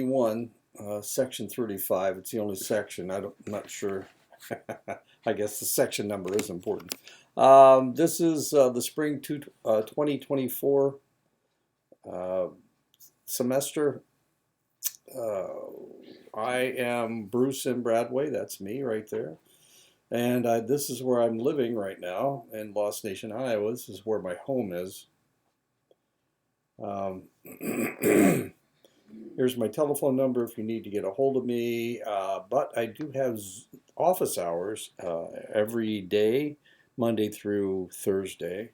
1, section 35. It's the only section. I'm not sure. I guess the section number is important. This is the spring 2024 uh, semester. Uh, I am Bruce M. Bradway. That's me right there. And this is where I'm living right now in Lost Nation, Iowa. This is where my home is. Um, Here's my telephone number if you need to get a hold of me. But I do have office hours every day, Monday through Thursday.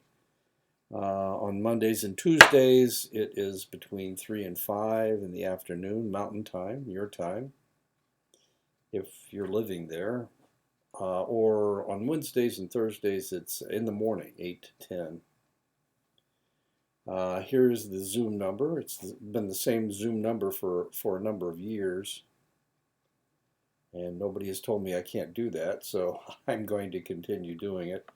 On Mondays and Tuesdays, it is between 3 and 5 in the afternoon, Mountain Time, your time, if you're living there. Or on Wednesdays and Thursdays, it's in the morning, 8 to 10. Here's the Zoom number. It's been the same Zoom number for a number of years. And nobody has told me I can't do that, so I'm going to continue doing it.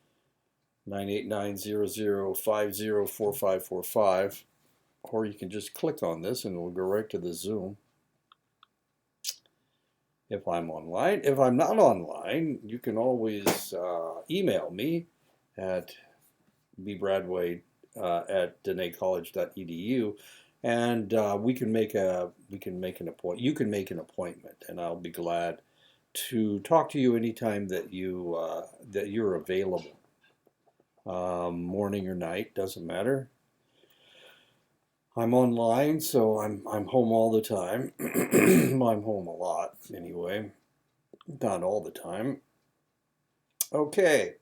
989-0050-4545. Or you can just click on this and it'll go right to the Zoom. If I'm online. If I'm not online, you can always email me at bbradway at denaecollege.edu, and we can make an appointment. You can make an appointment, and I'll be glad to talk to you anytime that you're available. Morning or night, doesn't matter. I'm online, so I'm home all the time. I'm home a lot anyway, not all the time. Okay,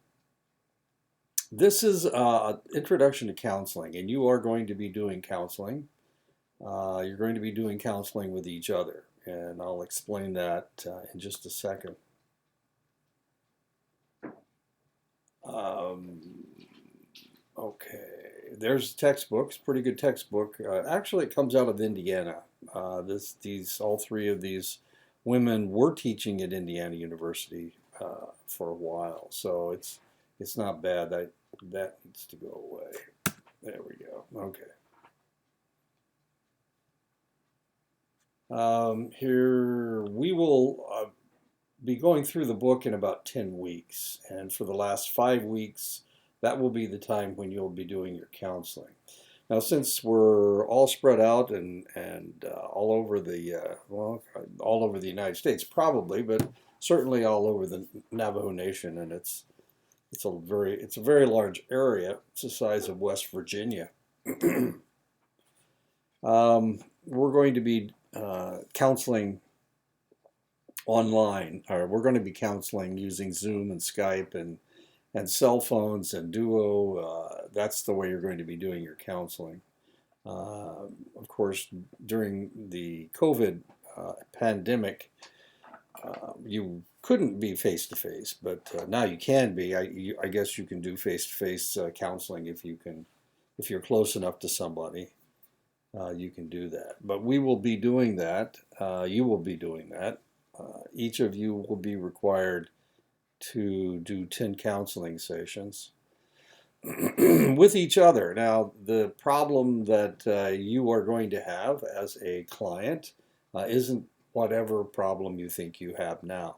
this is Introduction to Counseling, and you are going to be doing counseling. You're going to be doing counseling with each other, and I'll explain that in just a second. Okay, there's textbooks, pretty good textbook. Actually, it comes out of Indiana. All three of these women were teaching at Indiana University for a while, so it's not bad. That needs to go away. There we go. Okay. Here we will be going through the book in about 10 weeks, and for the last 5 weeks, that will be the time when you'll be doing your counseling. Now, since we're all spread out and all over all over the United States, probably, but certainly all over the Navajo Nation, and it's a very large area. It's the size of West Virginia. We're going to be counseling online, or we're going to be counseling using Zoom and Skype and cell phones and Duo. That's the way you're going to be doing your counseling. Of course, during the COVID pandemic, you couldn't be face to face, but now you can be. I guess you can do face to face counseling if you're close enough to somebody. You can do that. But we will be doing that. You will be doing that. Each of you will be required to do 10 counseling sessions with each other. Now, the problem that you are going to have as a client isn't whatever problem you think you have now.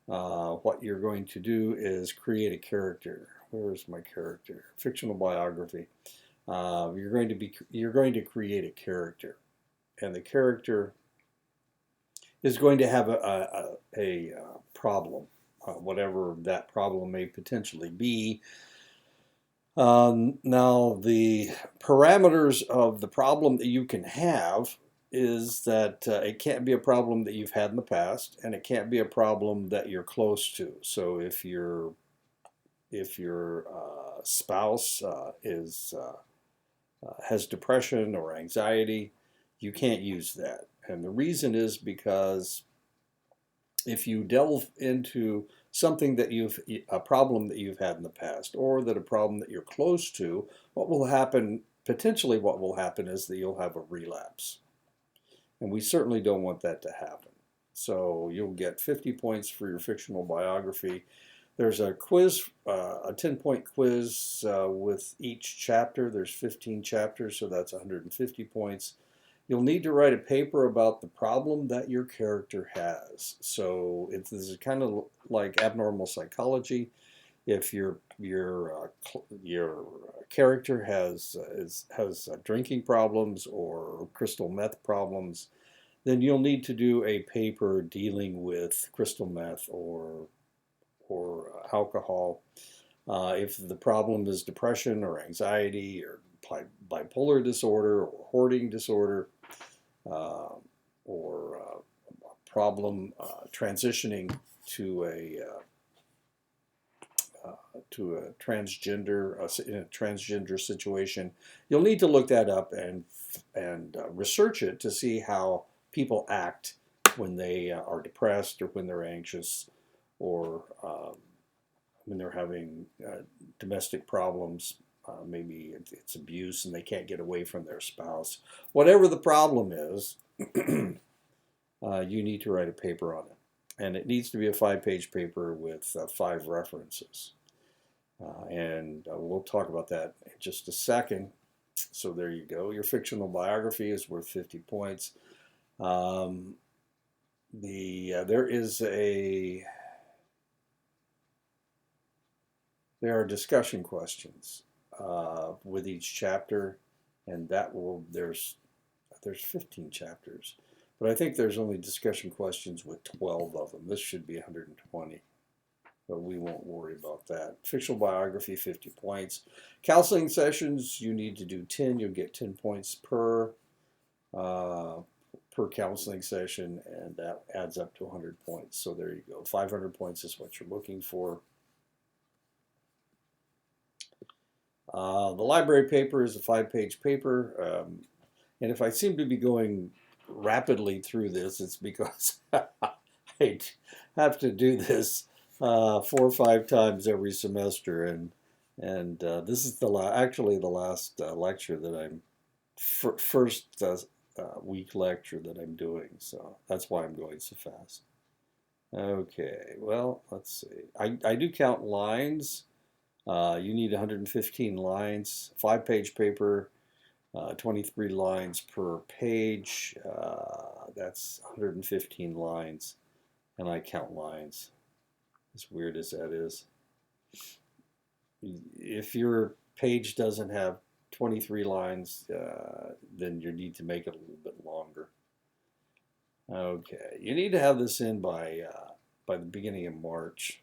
What you're going to do is create a character. Where's my character? Fictional biography. You're going to create a character, and the character is going to have a problem, whatever that problem may potentially be. Now, the parameters of the problem that you can have is that it can't be a problem that you've had in the past, and it can't be a problem that you're close to. So if your spouse has depression or anxiety, you can't use that. And the reason is because if you delve into something a problem that you've had in the past, or that a problem that you're close to, potentially what will happen is that you'll have a relapse. And we certainly don't want that to happen. So you'll get 50 points for your fictional biography. There's a quiz, a 10-point quiz with each chapter. There's 15 chapters, so that's 150 points. You'll need to write a paper about the problem that your character has. So this is kind of like abnormal psychology. If your character has drinking problems or crystal meth problems, then you'll need to do a paper dealing with crystal meth or alcohol. If the problem is depression or anxiety or bipolar disorder or hoarding disorder, uh, or problem transitioning to a transgender situation, you'll need to look that up and research it to see how people act when they are depressed or when they're anxious or when they're having domestic problems. Maybe it's abuse and they can't get away from their spouse. Whatever the problem is, you need to write a paper on it. And it needs to be a 5-page paper with 5 references. And we'll talk about that in just a second. So there you go. Your fictional biography is worth 50 points. There are discussion questions with each chapter, and there's 15 chapters, but I think there's only discussion questions with 12 of them. This should be 120, but we won't worry about that. Fictional biography, 50 points. Counseling sessions, you need to do 10. You'll get 10 points per counseling session, and that adds up to 100 points. So there you go. 500 points is what you're looking for. The library paper is a 5-page paper, and if I seem to be going rapidly through this, it's because I have to do this 4 or 5 times every semester, and this is actually the last lecture that I'm first week lecture that I'm doing, so that's why I'm going so fast. Okay, well, let's see. I do count lines. You need 115 lines, 5-page paper, 23 lines per page. That's 115 lines, and I count lines, as weird as that is. If your page doesn't have 23 lines, then you need to make it a little bit longer. Okay, you need to have this in by the beginning of March.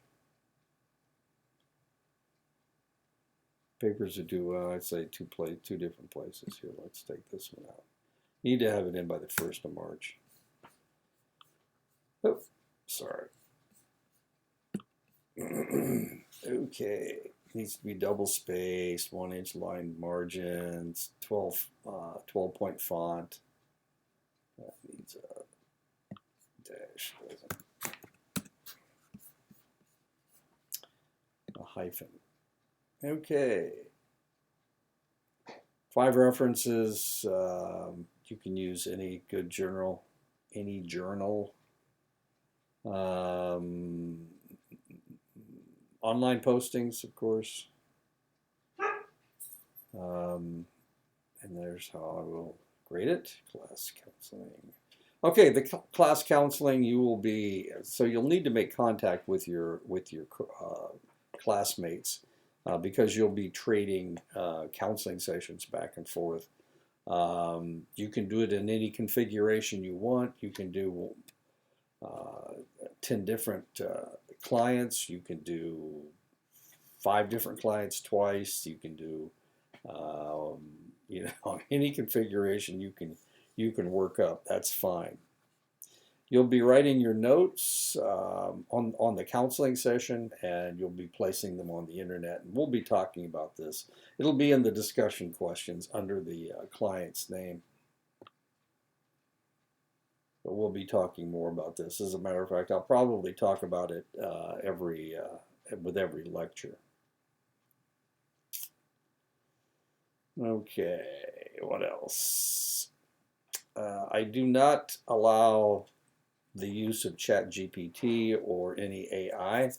Papers are due, I'd say two different places here. Let's take this one out. Need to have it in by the 1st of March. Oh, sorry. Okay, needs to be double spaced, 1-inch line margins, 12-point font. That needs a dash, a hyphen. Okay. 5 references. You can use any good journal, any journal. Online postings, of course. And there's how I will grade it. Class counseling. Okay, the class counseling, you'll need to make contact with your classmates. Because you'll be trading counseling sessions back and forth. You can do it in any configuration you want. You can do 10 different clients. You can do 5 different clients twice. You can do any configuration you can work up. That's fine. You'll be writing your notes on the counseling session, and you'll be placing them on the internet. And we'll be talking about this. It'll be in the discussion questions under the client's name. But we'll be talking more about this. As a matter of fact, I'll probably talk about it with every lecture. Okay, what else? I do not allow the use of ChatGPT or any AI.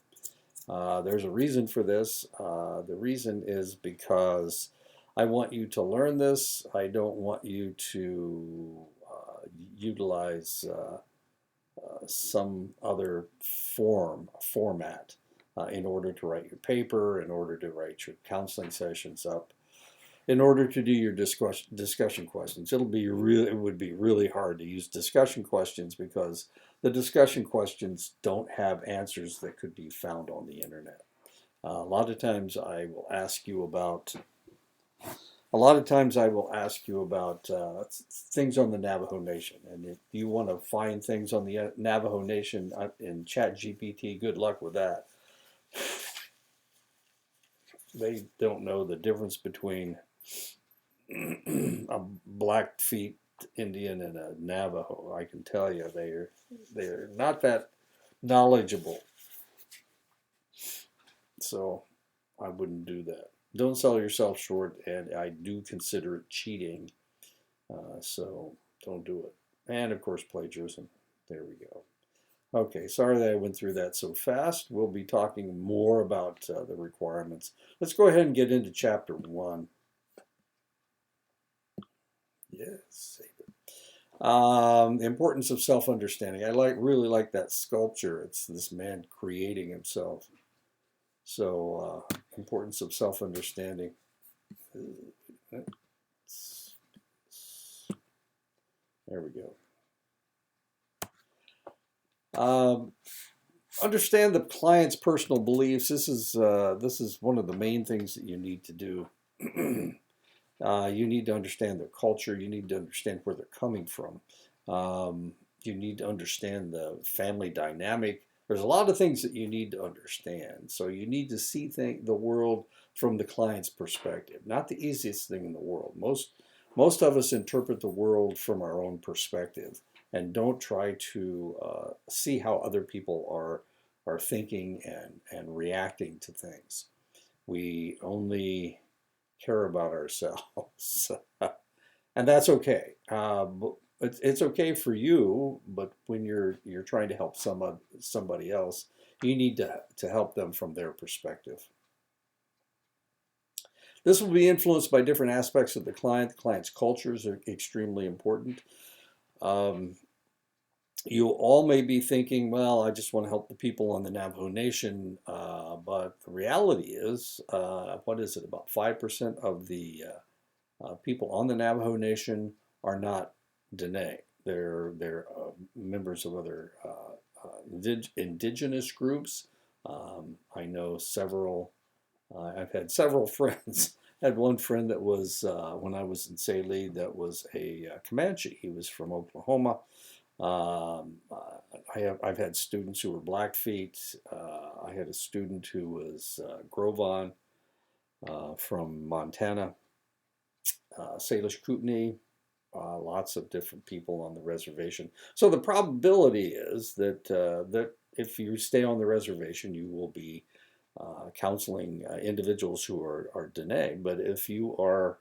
There's a reason for this. The reason is because I want you to learn this. I don't want you to utilize some other format in order to write your paper, in order to write your counseling sessions up, in order to do your discussion questions. It would be really hard to use discussion questions because the discussion questions don't have answers that could be found on the internet. A lot of times I will ask you about things on the Navajo Nation, and if you want to find things on the Navajo Nation in ChatGPT, good luck with that. They don't know the difference between a Blackfeet Indian and a Navajo. I can tell you, they're not that knowledgeable. So I wouldn't do that. Don't sell yourself short, and I do consider it cheating. So don't do it. And of course, plagiarism. There we go. Okay, sorry that I went through that so fast. We'll be talking more about the requirements. Let's go ahead and get into chapter 1. Yes, save it. Importance of self-understanding. I really like that sculpture. It's this man creating himself. So, importance of self-understanding. There we go. Understand the client's personal beliefs. This is one of the main things that you need to do. You need to understand their culture. You need to understand where they're coming from. You need to understand the family dynamic. There's a lot of things that you need to understand. So you need to see the world from the client's perspective. Not the easiest thing in the world. Most of us interpret the world from our own perspective and don't try to see how other people are thinking and reacting to things. We only care about ourselves, and that's okay. It's okay for you, but when you're trying to help somebody else, you need to help them from their perspective. This will be influenced by different aspects of the client. The client's cultures are extremely important. You all may be thinking, well, I just want to help the people on the Navajo Nation, but the reality is, what is it, about 5% of the people on the Navajo Nation are not Dene. They're members of other indigenous groups. I know several. I've had several friends. I had one friend that was when I was in Saley that was a Comanche. He was from Oklahoma. I've had students who were Blackfeet. I had a student who was Grovon from Montana. Salish Kootenai. Lots of different people on the reservation. So the probability is that if you stay on the reservation, you will be counseling individuals who are Dene. But if you are,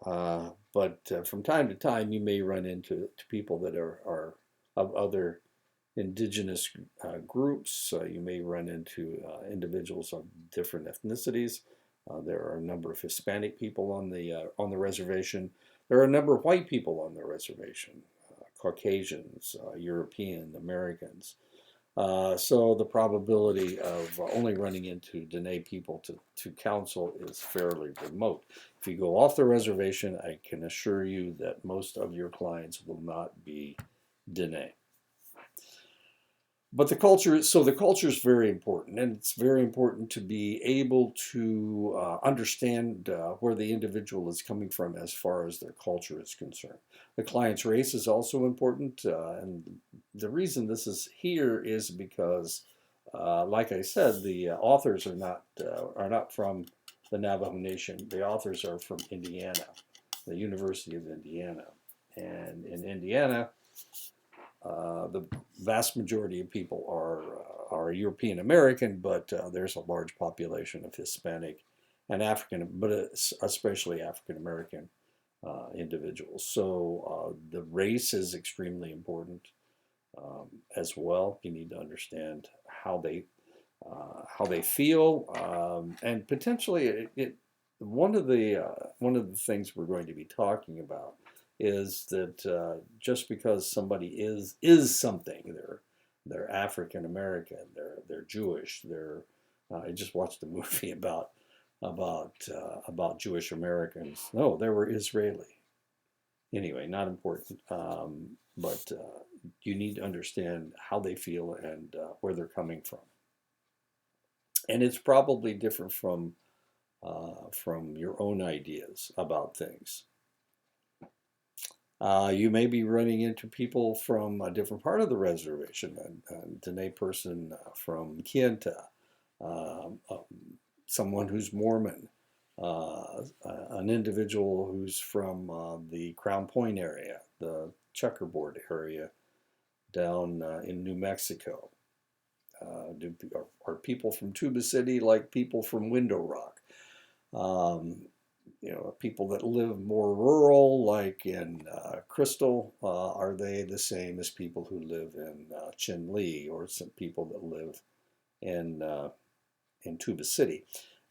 from time to time, you may run into people that are of other indigenous groups. You may run into individuals of different ethnicities. There are a number of Hispanic people on the reservation. There are a number of white people on the reservation, Caucasians, European, Americans. So the probability of only running into Dene people to counsel is fairly remote. If you go off the reservation, I can assure you that most of your clients will not be Dene. But the culture is very important, and it's very important to be able to understand where the individual is coming from as far as their culture is concerned. The client's race is also important, and the reason this is here is because, like I said, the authors are not from the Navajo Nation. The authors are from Indiana, the University of Indiana, and in Indiana, the vast majority of people are European American, but there's a large population of Hispanic and African, but especially African American individuals. So the race is extremely important as well. You need to understand how they feel, and potentially one of the things we're going to be talking about is that just because somebody is something, they're African American, they're Jewish, they're I just watched a movie about Jewish Americans. No, they were Israeli. Anyway, not important. But you need to understand how they feel and where they're coming from. And it's probably different from your own ideas about things. You may be running into people from a different part of the reservation, a Dene person from Kienta, someone who's Mormon, an individual who's from the Crown Point area, the checkerboard area down in New Mexico. Are people from Tuba City like people from Window Rock? People that live more rural, like in Crystal, are they the same as people who live in Chinle, or some people that live in Tuba City?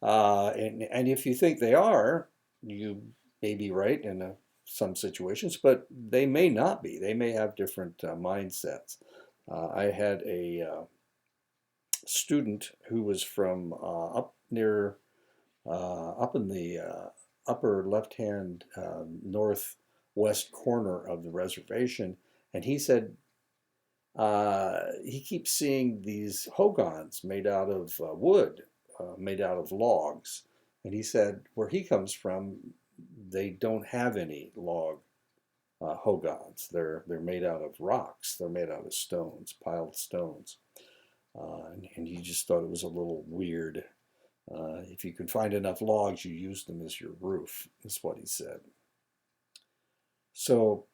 And if you think they are, you may be right in some situations, but they may not be. They may have different mindsets. I had a student who was from up in the upper left-hand northwest corner of the reservation, and he said he keeps seeing these hogans made out of wood, made out of logs, and he said where he comes from, they don't have any log hogans. They're made out of rocks. They're made out of stones, piled stones. And he just thought it was a little weird. If you can find enough logs, you use them as your roof, is what he said. So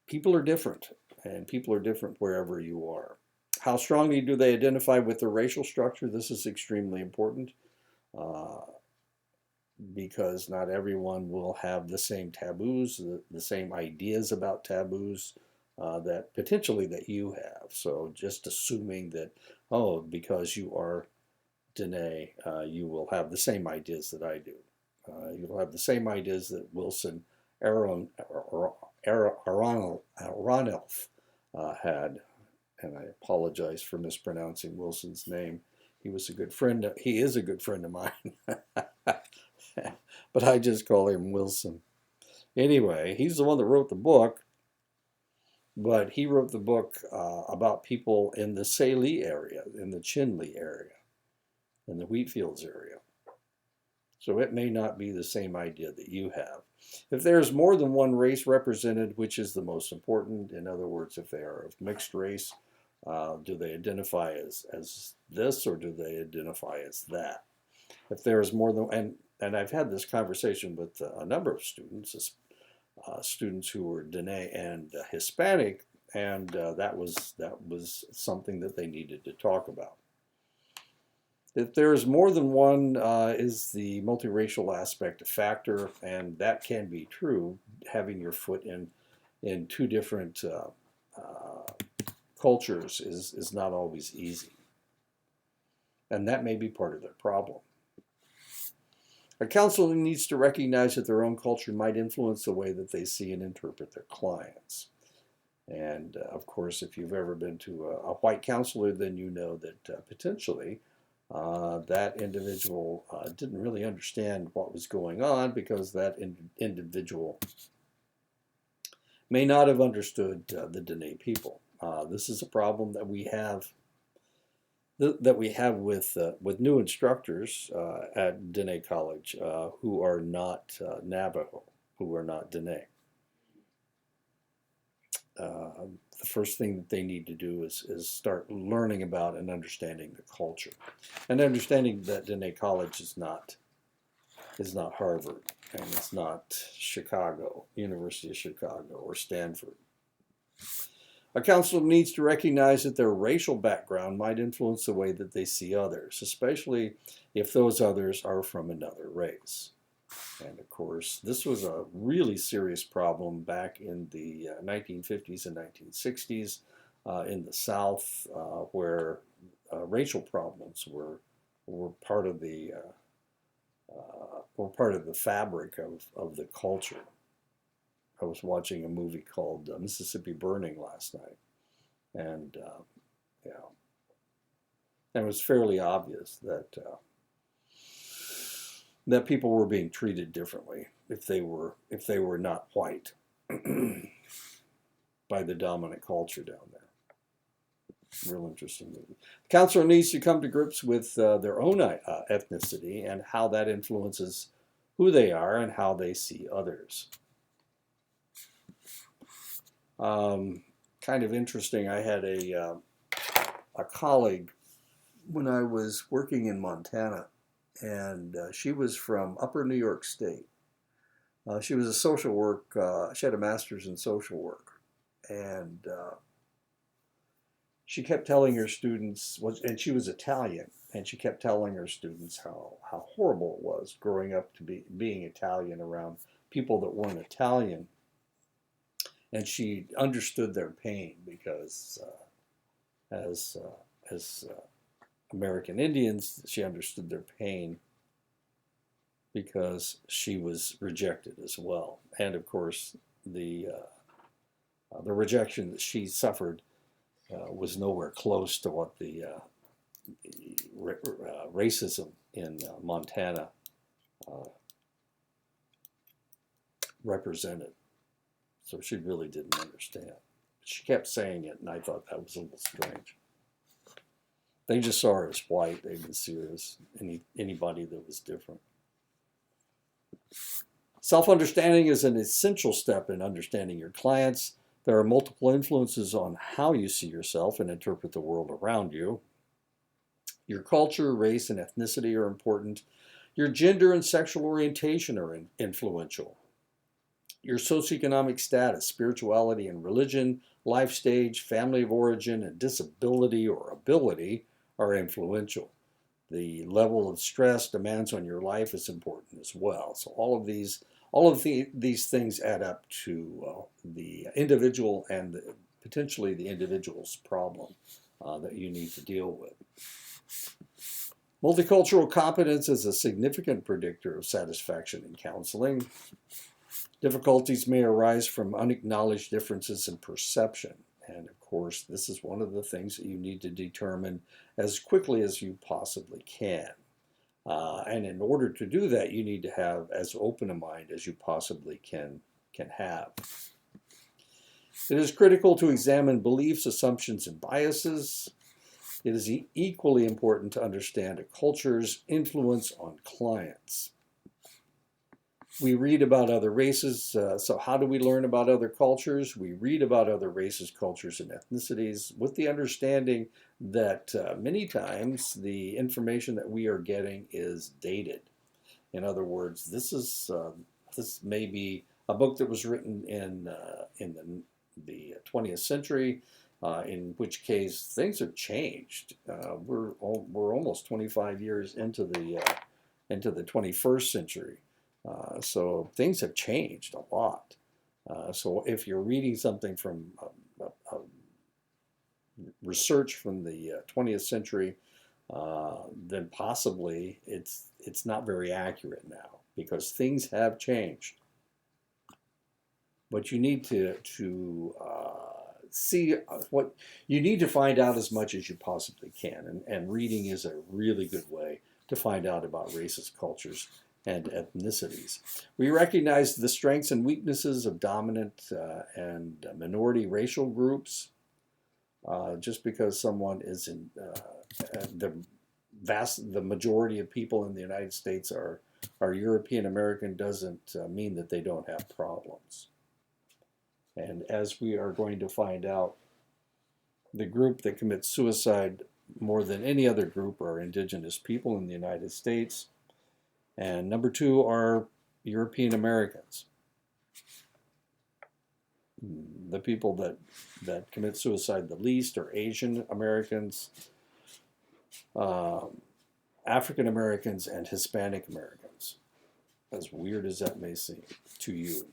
people are different, and people are different wherever you are. How strongly do they identify with their racial structure? This is extremely important because not everyone will have the same taboos, the same ideas about taboos that potentially that you have. So just assuming that, oh, because you are Dene, you will have the same ideas that I do. You'll have the same ideas that Wilson Aronelf had, and I apologize for mispronouncing Wilson's name. He was a good friend. He is a good friend of mine, but I just call him Wilson. Anyway, he's the one that wrote the book, but he wrote the book about people in the Saline area, in the Chinle area, in the Wheatfields area. So it may not be the same idea that you have. If there's more than one race represented, which is the most important? In other words, if they are of mixed race, do they identify as this, or do they identify as that? If there is more than, and I've had this conversation with a number of students, students who were Dene and Hispanic, and that was something that they needed to talk about. If there is more than one, is the multiracial aspect a factor? And that can be true. Having your foot in two different cultures is not always easy. And that may be part of their problem. A counselor needs to recognize that their own culture might influence the way that they see and interpret their clients. And of course, if you've ever been to a white counselor, then you know that potentially that individual didn't really understand what was going on, because that individual may not have understood the Dene people. This is a problem that we have with new instructors at Dene College who are not Navajo, who are not Dene. The first thing that they need to do is start learning about and understanding the culture, and understanding that Dene College is not Harvard, and it's not Chicago, University of Chicago, or Stanford. A counselor needs to recognize that their racial background might influence the way that they see others, especially if those others are from another race. And of course, this was a really serious problem back in the 1950s and 1960s in the South, where racial problems were part of the fabric of the culture. I was watching a movie called Mississippi Burning last night, and yeah, and it was fairly obvious that people were being treated differently if they were not white by the dominant culture down there. Real interesting movie. The counselor needs to come to grips with their own ethnicity and how that influences who they are and how they see others. Kind of interesting. I had a colleague when I was working in Montana, and she was from Upper New York State. She was a social work. She had a master's in social work, and she kept telling her students, and she was Italian, and she kept telling her students how horrible it was growing up to being Italian around people that weren't Italian. And she understood their pain because as American Indians, she understood their pain because she was rejected as well. And of course, the rejection that she suffered was nowhere close to what the racism in Montana represented. So she really didn't understand. She kept saying it, and I thought that was a little strange. They just saw her as white. They didn't see her as anybody that was different. Self-understanding is an essential step in understanding your clients. There are multiple influences on how you see yourself and interpret the world around you. Your culture, race, and ethnicity are important. Your gender and sexual orientation are influential. Your socioeconomic status, spirituality and religion, life stage, family of origin, and disability or ability are influential. The level of stress demands on your life is important as well. So all of these things add up to the individual and potentially the individual's problem that you need to deal with. Multicultural competence is a significant predictor of satisfaction in counseling. Difficulties may arise from unacknowledged differences in perception. And of course, this is one of the things that you need to determine as quickly as you possibly can. And in order to do that, you need to have as open a mind as you possibly can have. It is critical to examine beliefs, assumptions, and biases. It is equally important to understand a culture's influence on clients. We read about other races, so how do we learn about other cultures? We read about other races, cultures, and ethnicities with the understanding that many times the information that we are getting is dated. In other words, this may be a book that was written in the 20th century, in which case things have changed. We're almost 25 years into the 21st century. So things have changed a lot. So if you're reading something from research from the 20th century, then possibly it's not very accurate now because things have changed. But you need to see what you need to find out as much as you possibly can, and reading is a really good way to find out about races, cultures, and ethnicities. We recognize the strengths and weaknesses of dominant and minority racial groups. Just because someone is in the majority of people in the United States are European American doesn't mean that they don't have problems. And as we are going to find out, the group that commits suicide more than any other group are indigenous people in the United States. And number two are European Americans. The people that commit suicide the least are Asian Americans, African Americans, and Hispanic Americans, as weird as that may seem to you.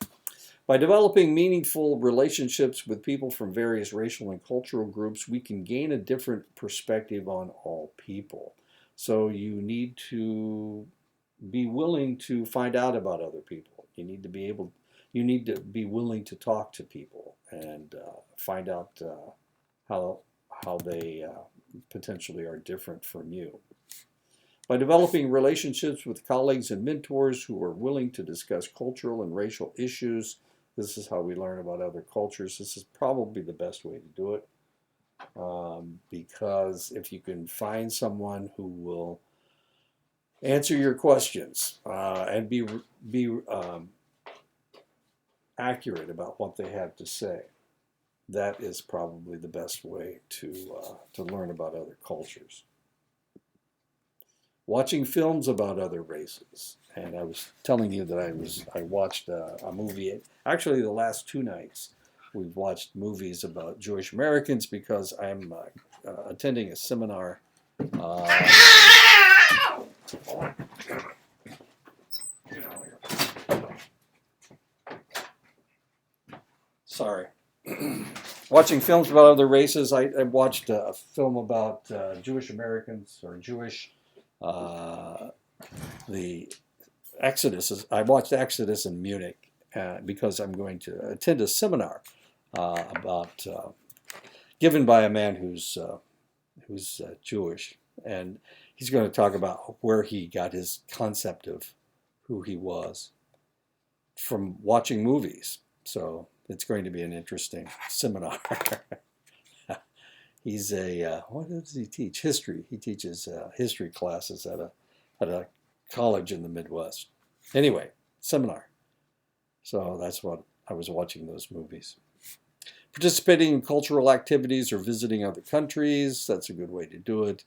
By developing meaningful relationships with people from various racial and cultural groups, we can gain a different perspective on all people. So you need to be willing to find out about other people. You need to be able you need to be willing to talk to people and find out how they potentially are different from you. By developing relationships with colleagues and mentors who are willing to discuss cultural and racial issues, this is how we learn about other cultures. This is probably the best way to do it, because if you can find someone who will answer your questions and be accurate about what they have to say, that is probably the best way to learn about other cultures. Watching films about other races, and I was telling you that I watched a movie. Actually, the last 2 nights, we've watched movies about Jewish Americans because I'm attending a seminar. Sorry. Watching films about other races, I watched a film about Jewish Americans or Jewish. The Exodus. I watched Exodus in Munich because I'm going to attend a seminar about given by a man who's Jewish, and he's going to talk about where he got his concept of who he was from watching movies. So it's going to be an interesting seminar. He's what does he teach? History. He teaches history classes at a college in the Midwest. Anyway, seminar. So that's what I was watching those movies. Participating in cultural activities or visiting other countries, that's a good way to do it.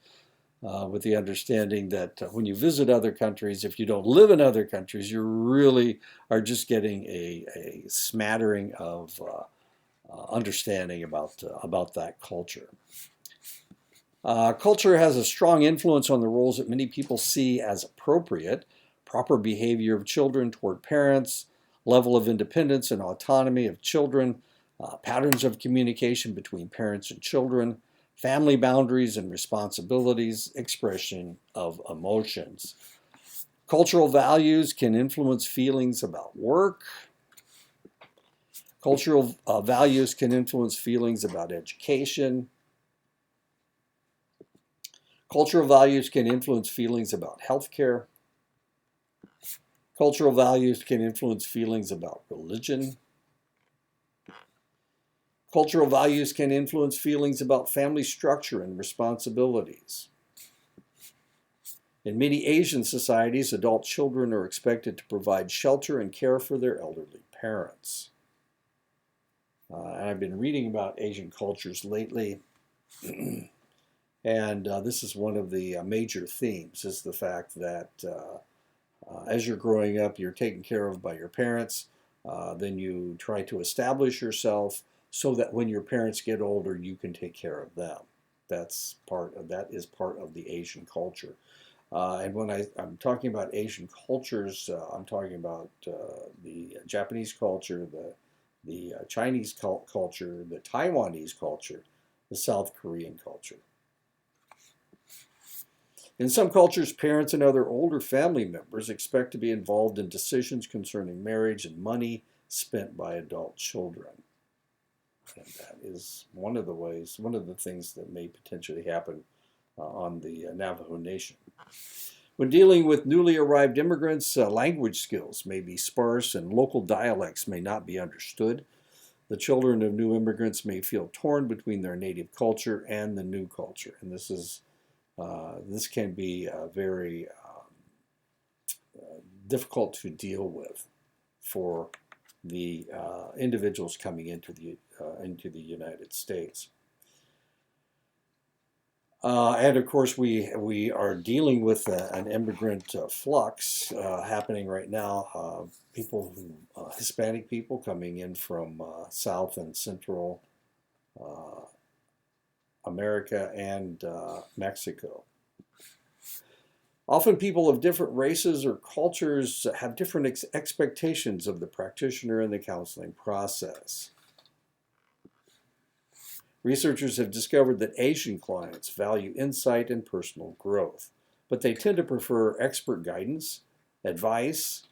With the understanding that when you visit other countries, if you don't live in other countries, you really are just getting a smattering of understanding about that culture. Culture has a strong influence on the roles that many people see as appropriate: proper behavior of children toward parents, level of independence and autonomy of children, patterns of communication between parents and children, family boundaries and responsibilities, expression of emotions. Cultural values can influence feelings about work. Cultural values can influence feelings about education. Cultural values can influence feelings about healthcare. Cultural values can influence feelings about religion. Cultural values can influence feelings about family structure and responsibilities. In many Asian societies, adult children are expected to provide shelter and care for their elderly parents. And I've been reading about Asian cultures lately, and this is one of the major themes, is the fact that as you're growing up, you're taken care of by your parents, then you try to establish yourself so that when your parents get older, you can take care of them. That is part of the Asian culture. And when I'm talking about Asian cultures, I'm talking about the Japanese culture, the Chinese culture, the Taiwanese culture, the South Korean culture. In some cultures, parents and other older family members expect to be involved in decisions concerning marriage and money spent by adult children. And that is one of the things that may potentially happen on the Navajo Nation. When dealing with newly arrived immigrants, language skills may be sparse and local dialects may not be understood. The children of new immigrants may feel torn between their native culture and the new culture. And this can be very difficult to deal with for the individuals coming into the United States. And of course, we are dealing with an immigrant flux happening right now. Hispanic people coming in from South and Central America and Mexico. Often people of different races or cultures have different expectations of the practitioner in the counseling process. Researchers have discovered that Asian clients value insight and personal growth, but they tend to prefer expert guidance, advice,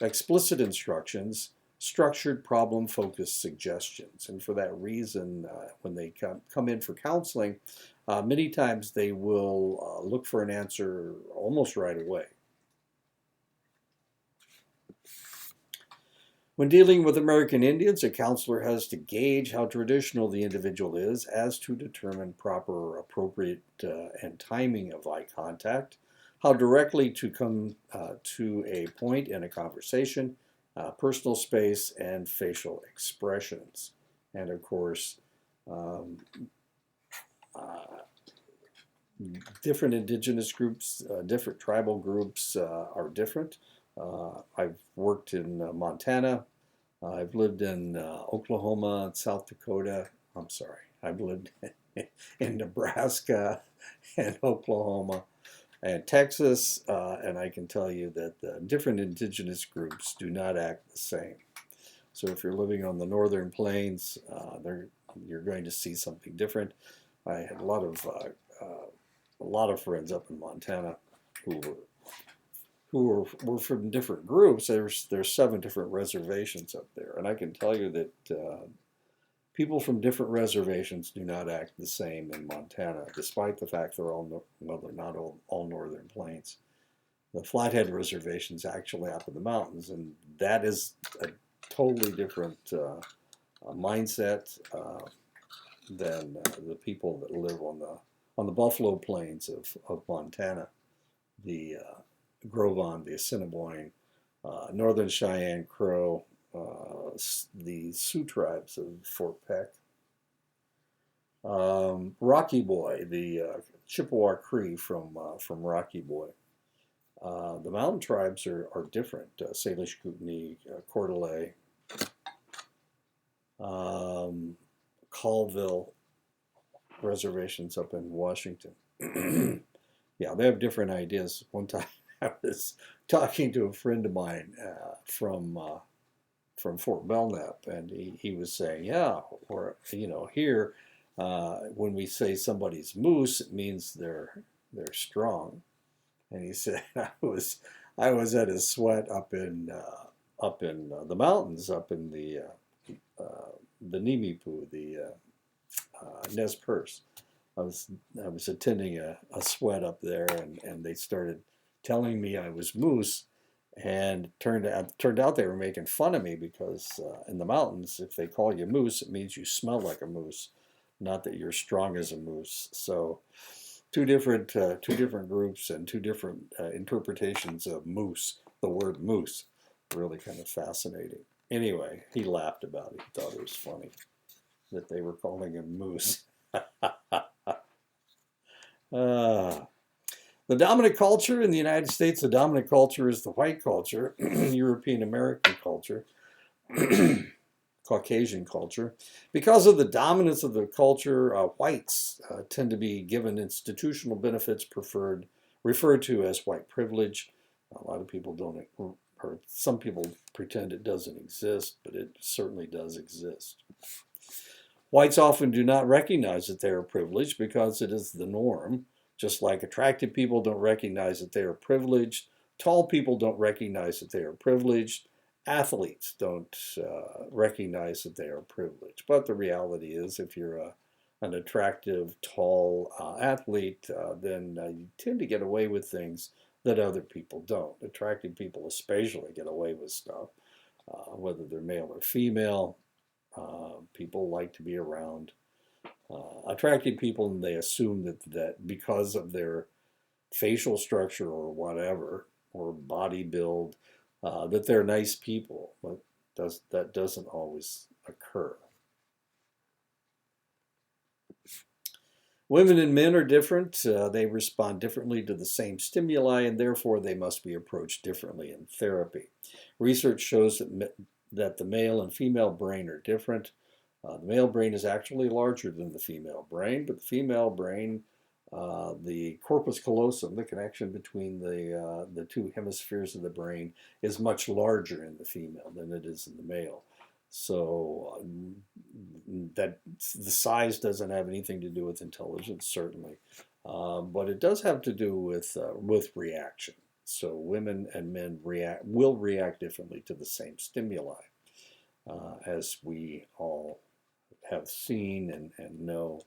explicit instructions, structured, problem-focused suggestions. And for that reason, when they come in for counseling, many times they will look for an answer almost right away. When dealing with American Indians, a counselor has to gauge how traditional the individual is as to determine proper, appropriate, and timing of eye contact, how directly to come to a point in a conversation, personal space, and facial expressions. And of course, um, different indigenous groups, different tribal groups are different. I've worked in Montana. I've lived in Oklahoma and South Dakota. I'm sorry, I've lived in Nebraska and Oklahoma and Texas, and I can tell you that different indigenous groups do not act the same. So if you're living on the northern plains, you're going to see something different. I had a lot of friends up in Montana who were from different groups. There's 7 different reservations up there, and I can tell you that people from different reservations do not act the same in Montana, despite the fact they're they're not all northern plains. The Flathead Reservation is actually up in the mountains, and that is a totally different mindset than the people that live on the Buffalo Plains of Montana, the Gros-Ventre, the Assiniboine, Northern Cheyenne Crow, the Sioux tribes of Fort Peck, Rocky Boy, the Chippewa Cree from Rocky Boy. The mountain tribes are different. Salish Kootenai, Coeur d'Alene, Colville reservations up in Washington. Yeah, they have different ideas. One time I was talking to a friend of mine from Fort Belknap, and he was saying, yeah, or here when we say somebody's moose, it means they're strong. And he said I was at his sweat up in the mountains, up in the Nimipu, the Nez Perce. I was attending a sweat up there, and they started telling me I was moose, and turned out they were making fun of me because in the mountains, if they call you moose, it means you smell like a moose, not that you're strong as a moose. So two different groups and 2 different interpretations of moose. The word moose, really kind of fascinating. Anyway, he laughed about it. He thought it was funny that they were calling him moose. The dominant culture in the United States, the dominant culture is the white culture, European American culture, Caucasian culture. Because of the dominance of the culture, whites tend to be given institutional benefits referred to as white privilege. A lot of people don't, or some people pretend it doesn't exist, but it certainly does exist. Whites often do not recognize that they are privileged because it is the norm. Just like attractive people don't recognize that they are privileged, tall people don't recognize that they are privileged, athletes don't recognize that they are privileged. But the reality is, if you're an attractive, tall athlete, then you tend to get away with things that other people don't. Attractive people especially get away with stuff, whether they're male or female. People like to be around attractive people, and they assume that because of their facial structure or whatever, or body build, that they're nice people. But that doesn't always occur. Women and men are different. They respond differently to the same stimuli, and therefore they must be approached differently in therapy. Research shows that the male and female brain are different. The male brain is actually larger than the female brain, but the female brain, the corpus callosum, the connection between the 2 hemispheres of the brain, is much larger in the female than it is in the male. So that the size doesn't have anything to do with intelligence, certainly, but it does have to do with reaction. So women and men will react differently to the same stimuli. as we all have seen and know.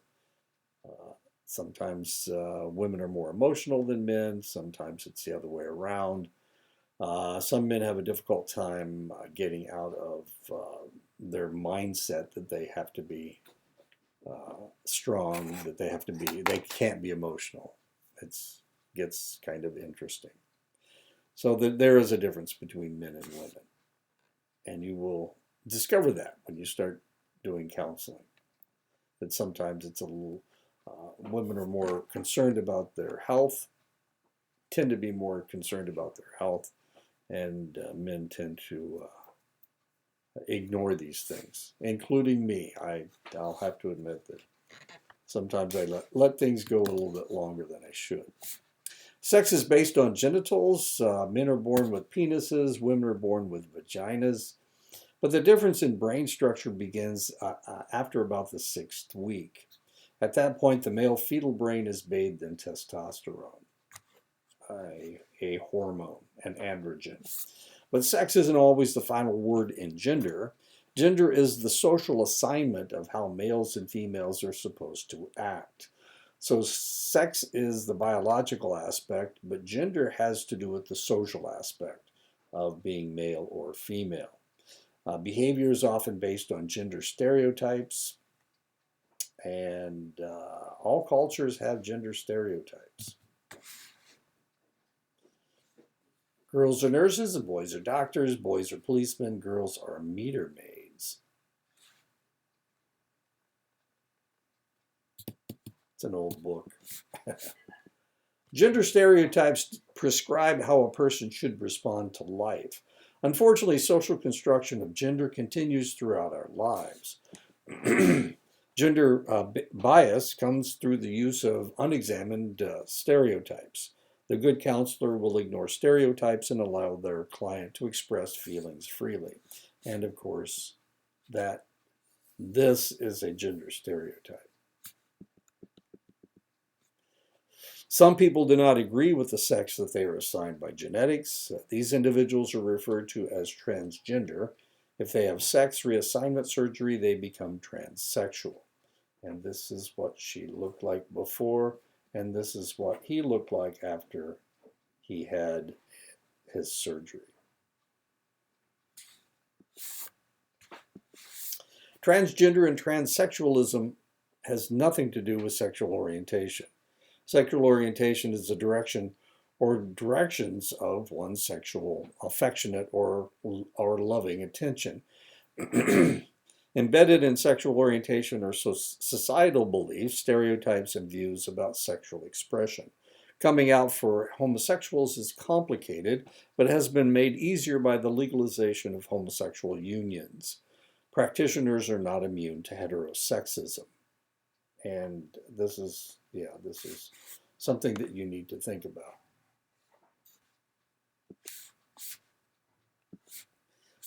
Sometimes women are more emotional than men. Sometimes it's the other way around. Some men have a difficult time getting out of their mindset that they have to be strong, that they can't be emotional. It gets kind of interesting. So there is a difference between men and women. And you will discover that when you start doing counseling. That sometimes it's a little, women are more concerned about their health, tend to be more concerned about their health, and men tend to ignore these things, including me. I'll have to admit that sometimes I let things go a little bit longer than I should. Sex is based on genitals. Men are born with penises, women are born with vaginas. But the difference in brain structure begins after about the 6th week. At that point, the male fetal brain is bathed in testosterone, a hormone, an androgen. But sex isn't always the final word in gender. Gender is the social assignment of how males and females are supposed to act. So sex is the biological aspect, but gender has to do with the social aspect of being male or female. Behavior is often based on gender stereotypes, and all cultures have gender stereotypes. Girls are nurses and boys are doctors, boys are policemen, girls are meter maids. It's an old book. Gender stereotypes prescribe how a person should respond to life. Unfortunately, social construction of gender continues throughout our lives. Gender bias comes through the use of unexamined stereotypes. The good counselor will ignore stereotypes and allow their client to express feelings freely. And of course, this is a gender stereotype. Some people do not agree with the sex that they are assigned by genetics. These individuals are referred to as transgender. If they have sex reassignment surgery, they become transsexual. And this is what she looked like before, and this is what he looked like after he had his surgery. Transgender and transsexualism has nothing to do with sexual orientation. Sexual orientation is the direction or directions of one's sexual affectionate or loving attention. Embedded in sexual orientation are societal beliefs, stereotypes, and views about sexual expression. Coming out for homosexuals is complicated, but has been made easier by the legalization of homosexual unions. Practitioners are not immune to heterosexism. And this is something that you need to think about.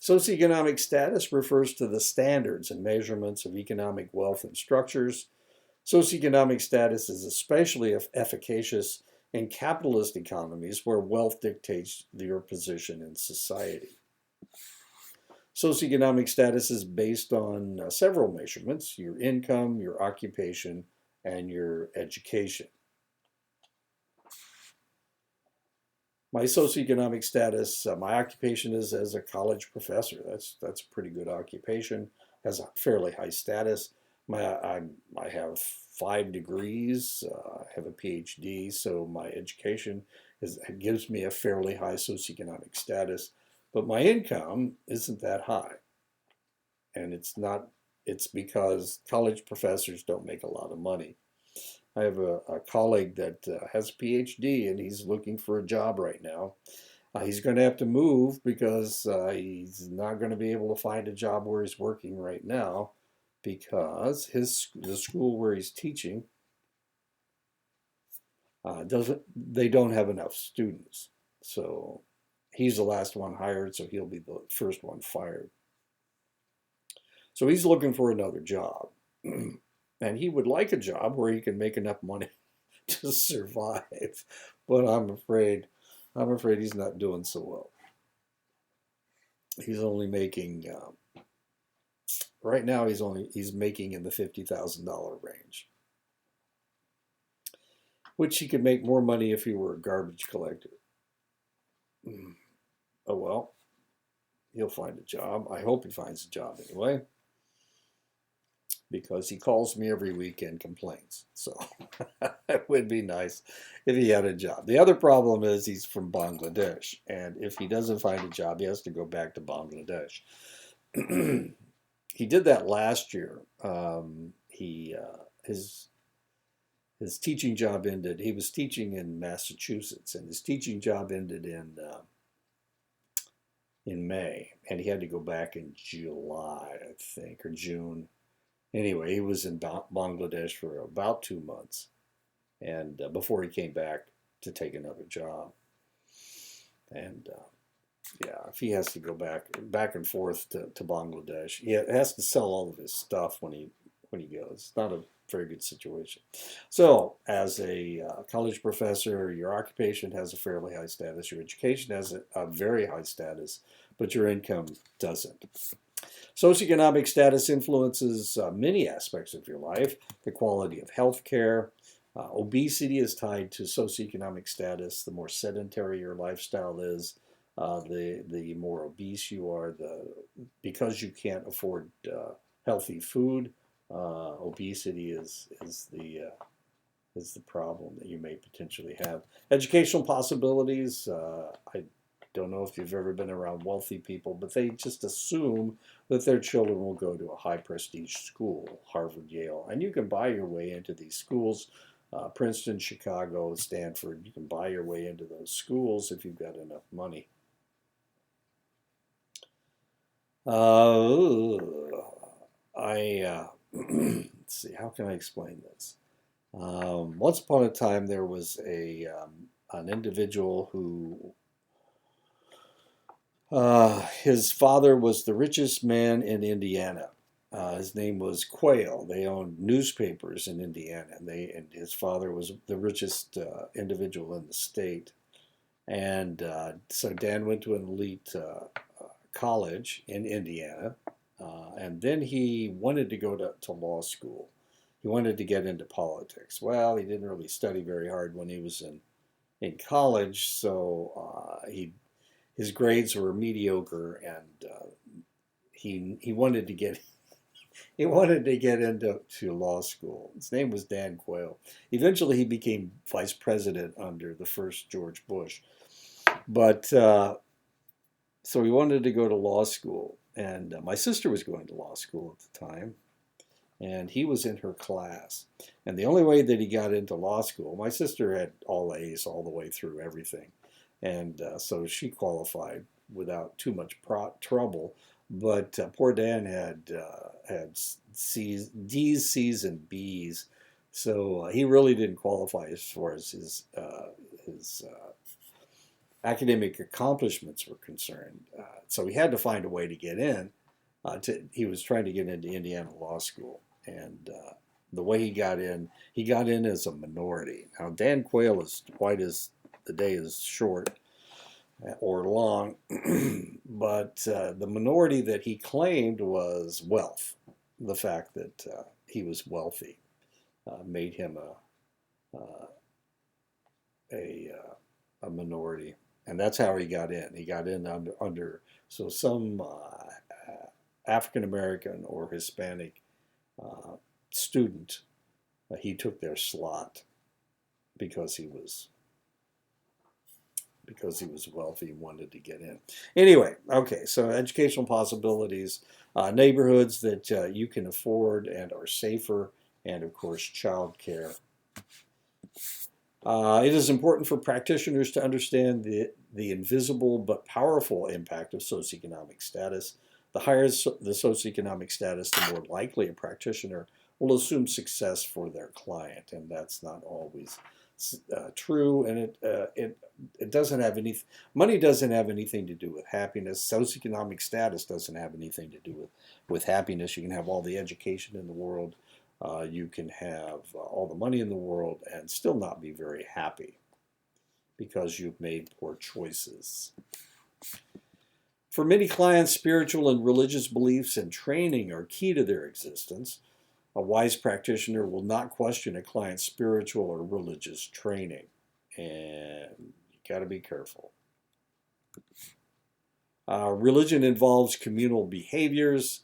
Socioeconomic status refers to the standards and measurements of economic wealth and structures. Socioeconomic status is especially efficacious in capitalist economies where wealth dictates your position in society. Socioeconomic status is based on several measurements: your income, your occupation, and your education. My socioeconomic status, my occupation is as a college professor. That's a pretty good occupation, has a fairly high status. I have 5 degrees, I have a PhD, so my education gives me a fairly high socioeconomic status. But my income isn't that high. And it's because college professors don't make a lot of money. I have a colleague that has a PhD and he's looking for a job right now. He's going to have to move because he's not going to be able to find a job where he's working right now because the school where he's teaching they don't have enough students. So he's the last one hired, so he'll be the first one fired. So he's looking for another job. And he would like a job where he can make enough money to survive. But I'm afraid he's not doing so well. He's only making Right now he's making in the $50,000 range, which he could make more money if he were a garbage collector. Oh well, he'll find a job. I hope he finds a job anyway, because he calls me every week and complains. So it would be nice if he had a job. The other problem is he's from Bangladesh, and if he doesn't find a job, he has to go back to Bangladesh. He did that last year. His teaching job ended. He was teaching in Massachusetts, and his teaching job ended in May, and he had to go back in July, I think, or June. Anyway, he was in Bangladesh for about 2 months, and before he came back to take another job. And yeah, if he has to go back and forth to Bangladesh, he has to sell all of his stuff when he goes. It's not a very good situation. So, as a college professor, your occupation has a fairly high status. Your education has a very high status, but your income doesn't. Socioeconomic status influences many aspects of your life. The quality of health care. Obesity is tied to socioeconomic status. The more sedentary your lifestyle is, the more obese you are. Because you can't afford healthy food, obesity is the problem that you may potentially have. Educational possibilities. I don't know if you've ever been around wealthy people, but they just assume that their children will go to a high prestige school, Harvard, Yale, and you can buy your way into these schools. Princeton, Chicago, Stanford. You can buy your way into those schools if you've got enough money. Let's see, how can I explain this? Once upon a time, there was an individual who his father was the richest man in Indiana. His name was Quayle. They owned newspapers in Indiana, and his father was the richest individual in the state. And so Dan went to an elite college in Indiana, and then he wanted to go to law school. He wanted to get into politics. Well, he didn't really study very hard when he was in college, so his grades were mediocre, and he wanted to get into law school. His name was Dan Quayle. Eventually, he became vice president under the first George Bush. But so he wanted to go to law school, and my sister was going to law school at the time, and he was in her class. And the only way that he got into law school, my sister had all A's all the way through everything, and so she qualified without too much trouble. But poor Dan had C's, D's, C's, and B's, so he really didn't qualify as far as his academic accomplishments were concerned. So he had to find a way to get in. He was trying to get into Indiana Law School, and the way he got in as a minority. Now Dan Quayle is white as the day is short or long, but the minority that he claimed was wealth. The fact that he was wealthy made him a minority, and that's how he got in. He got in under so some African American or Hispanic student. He took their slot because he was wealthy and wanted to get in. Anyway, okay, so educational possibilities, neighborhoods that you can afford and are safer, and of course, child care. It is important for practitioners to understand the invisible but powerful impact of socioeconomic status. The higher the socioeconomic status, the more likely a practitioner will assume success for their client, and that's not always true. And it doesn't have any money doesn't have anything to do with happiness. Socioeconomic status doesn't have anything to do with happiness. You can have all the education in the world. You can have all the money in the world and still not be very happy because you've made poor choices. For many clients, spiritual and religious beliefs and training are key to their existence. A wise practitioner will not question a client's spiritual or religious training. And you got to be careful. Religion involves communal behaviors.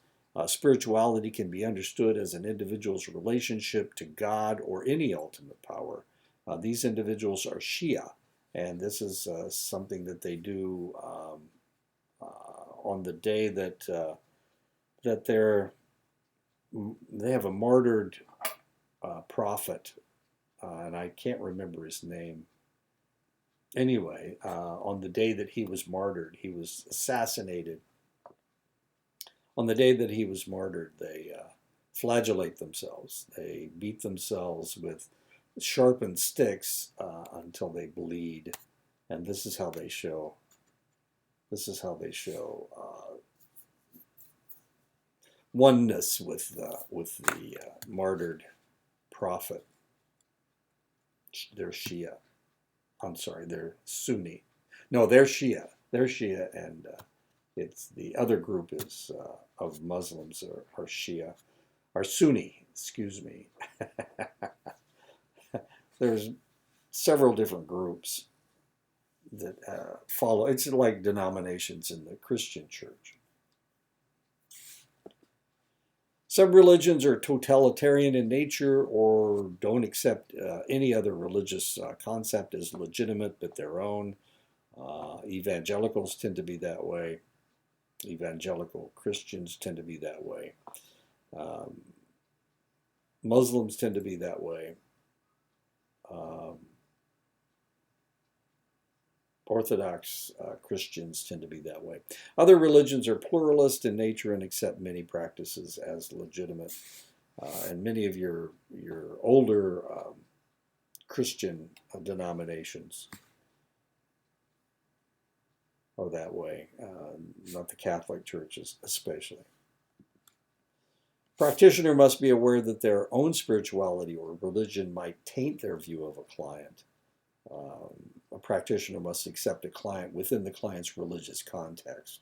Spirituality can be understood as an individual's relationship to God or any ultimate power. These individuals are Shia, and this is something that they do on the day that that they have a martyred prophet, and I can't remember his name. Anyway, on the day that he was martyred, he was assassinated. On the day that he was martyred, they flagellate themselves. They beat themselves with sharpened sticks until they bleed, and this is how they show. This is how they show oneness with the martyred prophet. They're Shia. I'm sorry, they're Sunni. No, they're Shia. They're Shia, and it's the other group is of Muslims are Shia, are Sunni. Excuse me. There's several different groups that follow. It's like denominations in the Christian church. Some religions are totalitarian in nature or don't accept any other religious concept as legitimate but their own. Evangelicals tend to be that way. Evangelical Christians tend to be that way. Muslims tend to be that way. Orthodox Christians tend to be that way. Other religions are pluralist in nature and accept many practices as legitimate. And many of your older Christian denominations are that way, not the Catholic churches especially. Practitioner must be aware that their own spirituality or religion might taint their view of a client. A practitioner must accept a client within the client's religious context,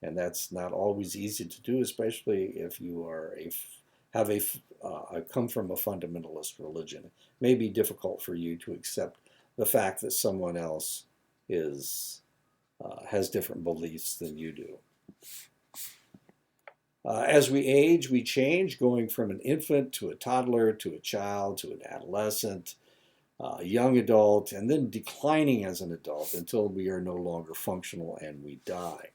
and that's not always easy to do, especially if you are come from a fundamentalist religion. It may be difficult for you to accept the fact that someone else has different beliefs than you do. As we age, we change, going from an infant to a toddler to a child to an adolescent, young adult, and then declining as an adult until we are no longer functional and we die.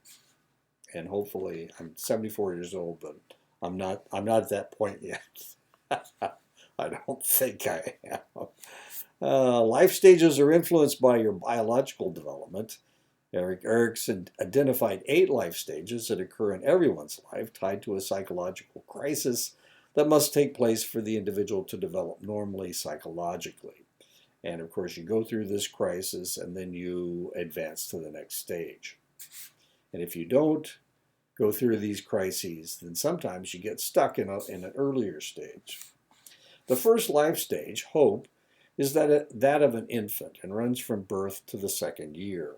And hopefully, I'm 74 years old, but I'm not at that point yet. I don't think I am. Life stages are influenced by your biological development. Erik Erikson identified 8 life stages that occur in everyone's life tied to a psychological crisis that must take place for the individual to develop normally psychologically. And of course, you go through this crisis and then you advance to the next stage. And if you don't go through these crises, then sometimes you get stuck in an earlier stage. The first life stage, hope, is that of an infant and runs from birth to the 2nd year.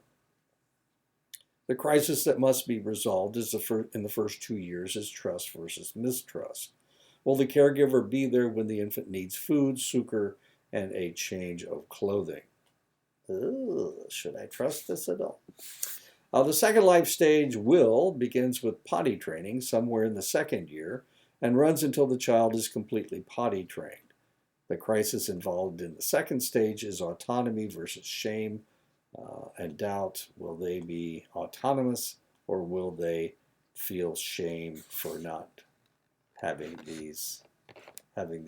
The crisis that must be resolved in the first 2 years is trust versus mistrust. Will the caregiver be there when the infant needs food, succor, and a change of clothing? Should I trust this adult? The second life stage, will, begins with potty training somewhere in the 2nd year and runs until the child is completely potty trained. The crisis involved in the 2nd stage is autonomy versus shame and doubt. Will they be autonomous or will they feel shame for not having the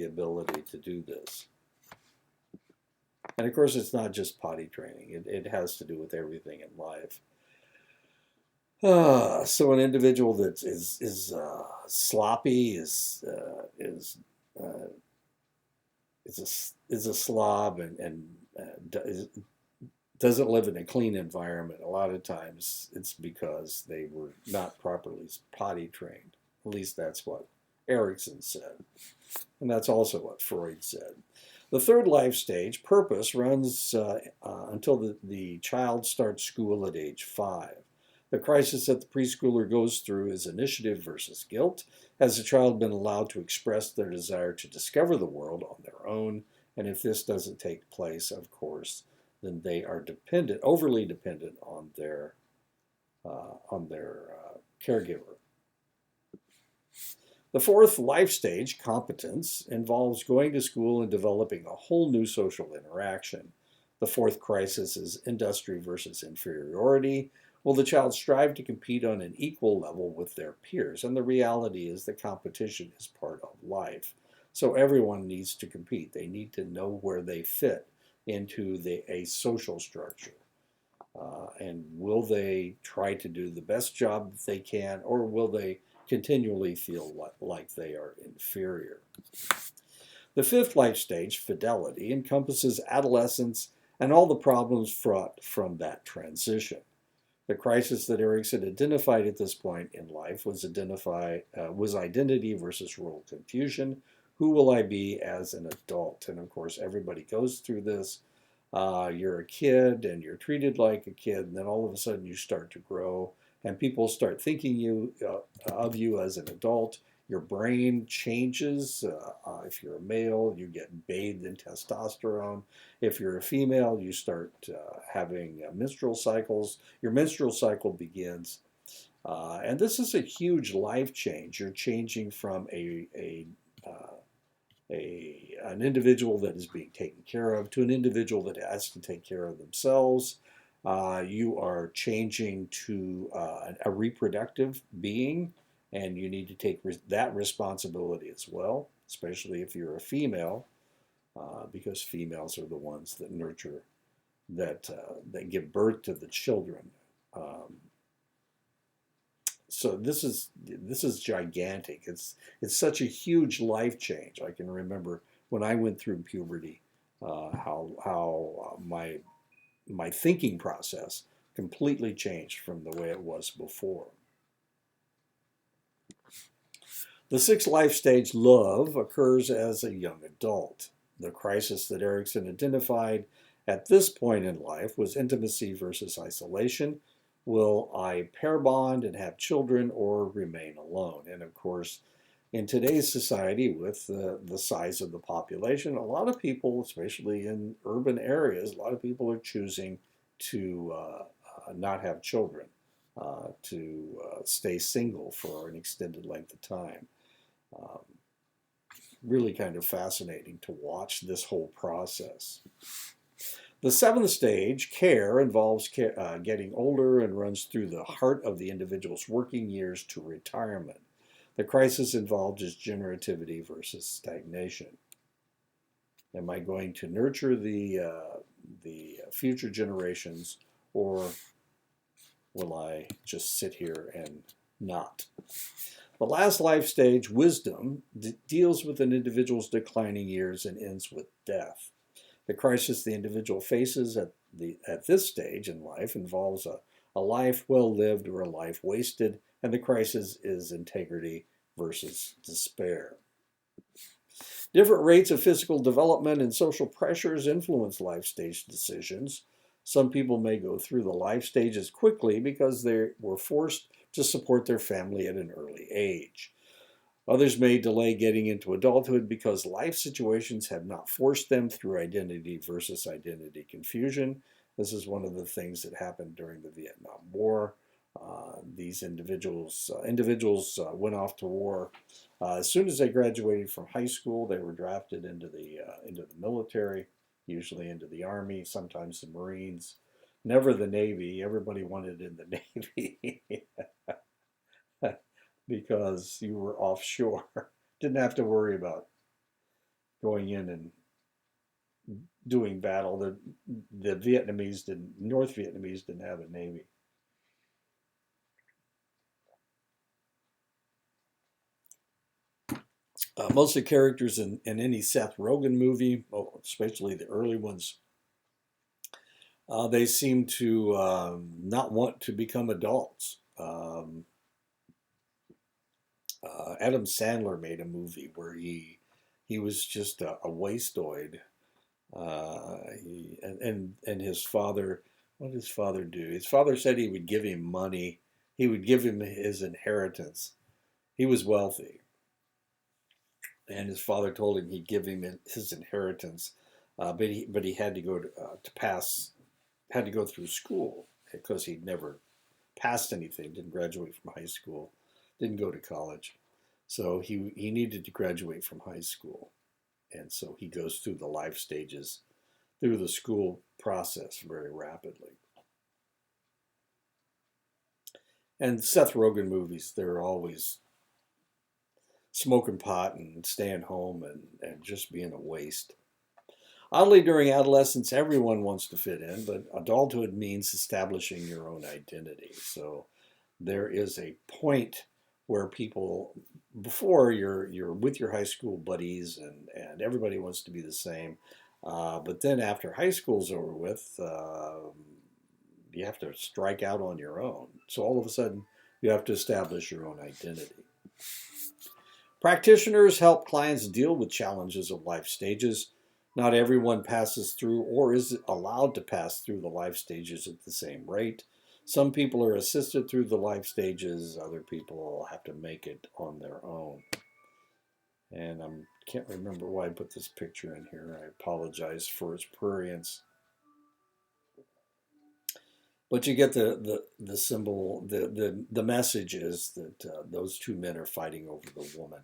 ability to do this? And of course, it's not just potty training. It has to do with everything in life. So an individual that is sloppy, is a slob, and doesn't live in a clean environment. A lot of times it's because they were not properly potty trained. At least that's what Erikson said. And that's also what Freud said. The third life stage, purpose, runs until the child starts school at age 5. The crisis that the preschooler goes through is initiative versus guilt. Has the child been allowed to express their desire to discover the world on their own? And if this doesn't take place, of course, then they are dependent, overly dependent on their caregiver. The fourth life stage, competence, involves going to school and developing a whole new social interaction. The fourth crisis is industry versus inferiority. Will the child strive to compete on an equal level with their peers? And the reality is that competition is part of life. So everyone needs to compete. They need to know where they fit into a social structure. And will they try to do the best job they can, or will they continually feel like they are inferior? The fifth life stage, fidelity, encompasses adolescence and all the problems fraught from that transition. The crisis that Erikson identified at this point in life was identity versus role confusion. Who will I be as an adult? And of course, everybody goes through this. You're a kid and you're treated like a kid, and then all of a sudden you start to grow, and people start thinking of you as an adult. Your brain changes. If you're a male, you get bathed in testosterone. If you're a female, you start having menstrual cycles. Your menstrual cycle begins. And this is a huge life change. You're changing from an individual that is being taken care of to an individual that has to take care of themselves. You are changing to a reproductive being, and you need to take that responsibility as well, especially if you're a female, because females are the ones that nurture, that give birth to the children. So this is gigantic. It's such a huge life change. I can remember when I went through puberty, how my thinking process completely changed from the way it was before. The sixth life stage, love, occurs as a young adult. The crisis that Erikson identified at this point in life was intimacy versus isolation. Will I pair bond and have children, or remain alone? And of course, in today's society, with the size of the population, a lot of people, especially in urban areas, a lot of people are choosing to not have children, to stay single for an extended length of time. Really kind of fascinating to watch this whole process. The seventh stage, care, involves getting older and runs through the heart of the individual's working years to retirement. The crisis involved is generativity versus stagnation. Am I going to nurture the future generations, or will I just sit here and not? The last life stage, wisdom, deals with an individual's declining years and ends with death. The crisis the individual faces at this stage in life involves a life well lived or a life wasted, and the crisis is integrity versus despair. Different rates of physical development and social pressures influence life stage decisions. Some people may go through the life stages quickly because they were forced to support their family at an early age. Others may delay getting into adulthood because life situations have not forced them through identity versus identity confusion. This is one of the things that happened during the Vietnam War. These individuals went off to war. As soon as they graduated from high school, they were drafted into the military, usually into the Army, sometimes the Marines. Never the Navy. Everybody wanted in the Navy. Because you were offshore. Didn't have to worry about going in and doing battle. The North Vietnamese didn't have a navy. Most of the characters in any Seth Rogen movie, especially the early ones, they seem to not want to become adults. Adam Sandler made a movie where he was just a wasteoid. And his father, what did his father do? His father said he would give him money he would give him his inheritance. He was wealthy, and his father told him he'd give him his inheritance, but he had to go to pass, had to go through school because he'd never passed anything, didn't graduate from high school, didn't go to college. So he needed to graduate from high school. And so he goes through the life stages, through the school process very rapidly. And Seth Rogen movies, they're always smoking pot and staying home and just being a waste. Oddly, during adolescence, everyone wants to fit in, but adulthood means establishing your own identity. So there is a point where people, before you're with your high school buddies and everybody wants to be the same, but then after high school's over with, you have to strike out on your own. So all of a sudden, you have to establish your own identity. Practitioners help clients deal with challenges of life stages. Not everyone passes through or is allowed to pass through the life stages at the same rate. Some people are assisted through the life stages, other people have to make it on their own. And I can't remember why I put this picture in here. I apologize for its prurience. But you get the symbol, the message is that those two men are fighting over the woman.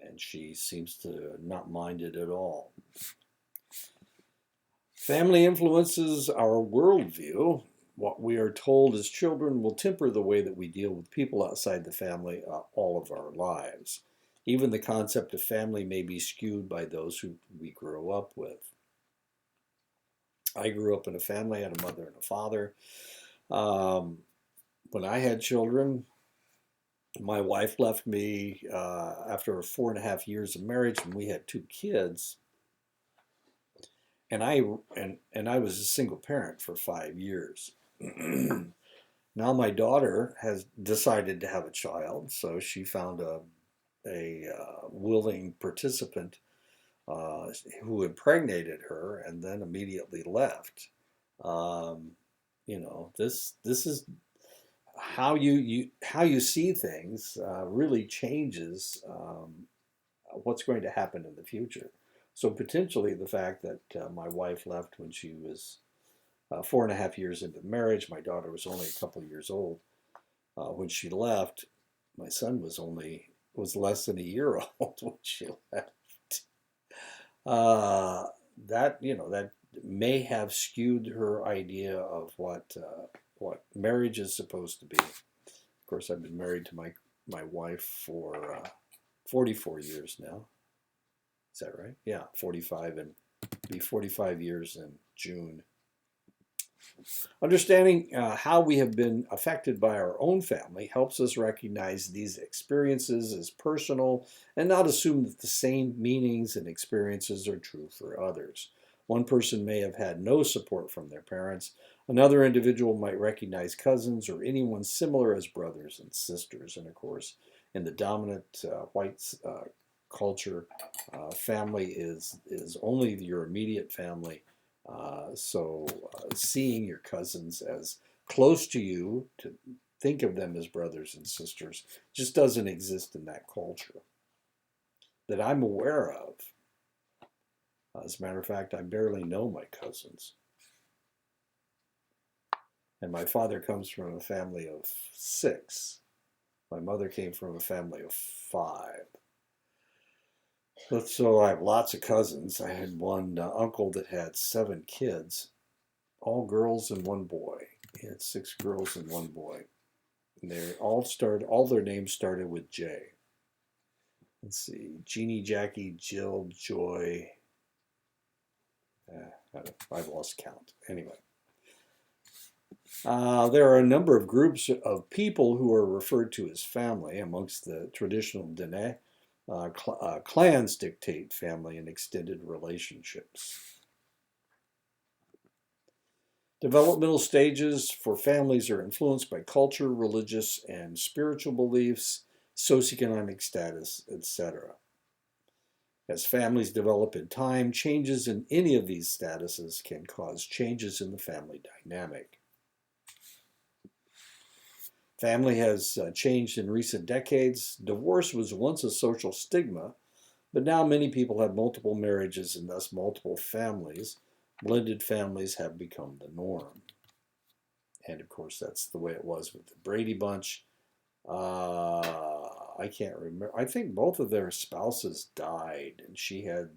And she seems to not mind it at all. Family influences our worldview. What we are told as children will temper the way that we deal with people outside the family all of our lives. Even the concept of family may be skewed by those who we grew up with. I grew up in a family, I had a mother and a father. When I had children, my wife left me after 4.5 years of marriage, and we had 2 kids. And I was a single parent for 5 years. Now my daughter has decided to have a child, so she found a willing participant who impregnated her and then immediately left. This is how you see things really changes what's going to happen in the future. So potentially the fact that my wife left when she was 4.5 years into marriage, my daughter was only a couple of years old when she left. My son was less than a year old when she left. That may have skewed her idea of what marriage is supposed to be. Of course, I've been married to my wife for 44 years now. Is that right? Yeah, 45, and be 45 years in June. Understanding how we have been affected by our own family helps us recognize these experiences as personal and not assume that the same meanings and experiences are true for others. One person may have had no support from their parents. Another individual might recognize cousins or anyone similar as brothers and sisters. And of course, in the dominant white culture, family is only your immediate family. So seeing your cousins as close to you, to think of them as brothers and sisters, just doesn't exist in that culture that I'm aware of. As a matter of fact, I barely know my cousins. And my father comes from a family of 6. My mother came from a family of 5. So I have lots of cousins. I had one uncle that had 7 kids, all girls and 1 boy. He had 6 girls and 1 boy. And all their names started with J. Let's see, Jeannie, Jackie, Jill, Joy. I've lost count. Anyway. There are a number of groups of people who are referred to as family amongst the traditional Dene. Clans dictate family and extended relationships. Developmental stages for families are influenced by culture, religious and spiritual beliefs, socioeconomic status, etc. As families develop in time, changes in any of these statuses can cause changes in the family dynamic. Family has changed in recent decades. Divorce was once a social stigma, but now many people have multiple marriages and thus multiple families. Blended families have become the norm. And of course, that's the way it was with the Brady Bunch. I can't remember. I think both of their spouses died, and she had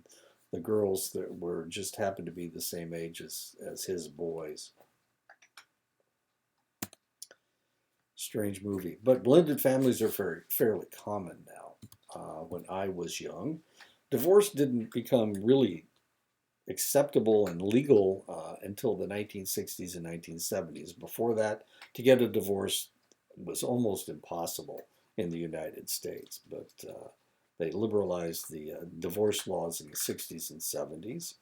the girls that were just happened to be the same age as his boys. Strange movie. But blended families are fairly common now. When I was young, divorce didn't become really acceptable and legal until the 1960s and 1970s. Before that, to get a divorce was almost impossible in the United States. But they liberalized the divorce laws in the 60s and 70s.